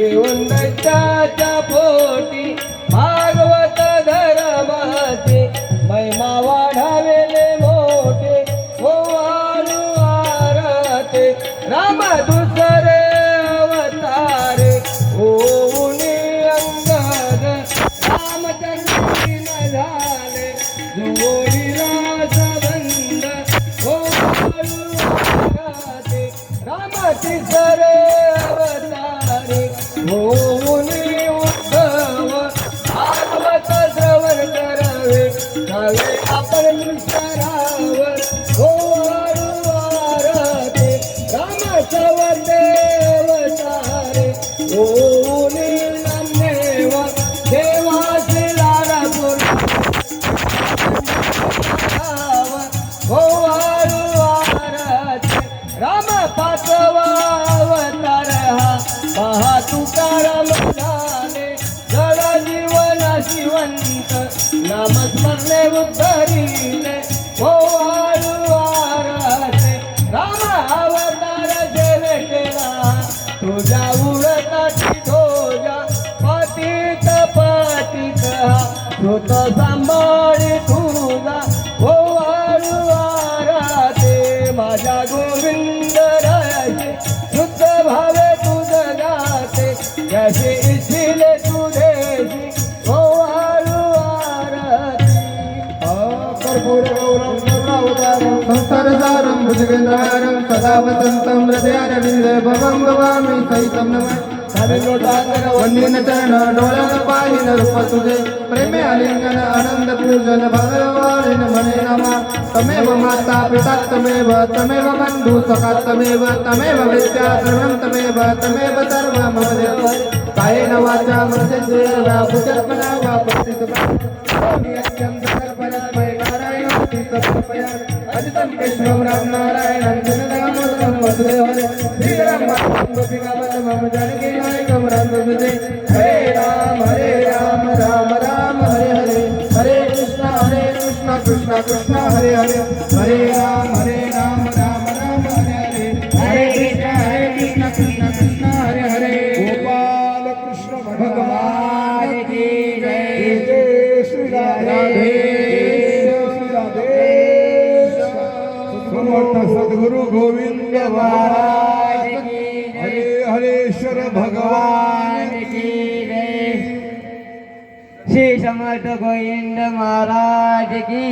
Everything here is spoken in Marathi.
येऊन दैत्याच्या पोटी भागवत धर्माचे महिमा वाढावेले मोठे ओवाळू आरते राम दुसरे अवतारे ओऊनी अंगद रामचंद्री न झाले जोडीला संबंध ओवाळू आरते राम तिसरे अवतारे ओऊनी उद्धव भागवत श्रवण करावे जावे आपण निष्ठरावर ओवाळू आरते राम सवते अवतारे ओऊनी नामदेव देवाचे लाडापूर ओवाळू आरते राम पाचवा अवतार हा पहा तुकाराम झाले जड जीवन शिवंत नामस्मरणे उद्धरिले ओवाळू आरते राम अवतार जेवे केला तुझ्या उडताची ध्वजा पतित पतित होत सांभाळी तुझा ओवाळू आरते माझ्या गोविंद राजे शुद्ध भावे तुझ गाते जसे इच्छिले तुझेशी ओवाळू आरती कर्पूरगौरं करुणावतारं संसारसारं भुजगेन्द्रहारं सदा वसन्तं हृदयारविन्दे भवं भवामि सहितं नमामि वंदन चरण डोळ्यान पाहिन रूप तुझे प्रेमे आलिंगन आनंद पूजन भगवान मने नमा तमेव माता पिता तमेव तमेव बंधु सखा तमेव तमेव विद्या सर्वं तमेव तमेव सर्व मम देव कायेन वाचा मनसेन्द्रियेण बुद्ध्यात्मना वा प्रकृतिं परस्मै नारायण तीर्थपया अजितं केशवं राम नारायणं जनदामोदरं वसुदेवं श्रीराम गोपिका मम जानकी नायकं राम विजय हरे राम राम राम हरे हरे हरे कृष्ण कृष्ण कृष्ण हरे हरे हरे राम राम राम हरे हरे हरे कृष्ण कृष्ण हरे हरे गोपाल कृष्ण भगवान की जय जय श्री राधे सद्गुरु गोविंद महाराज की हरे हरेश्वर भगवान की जय श्री समर्थ गोविंद महाराज की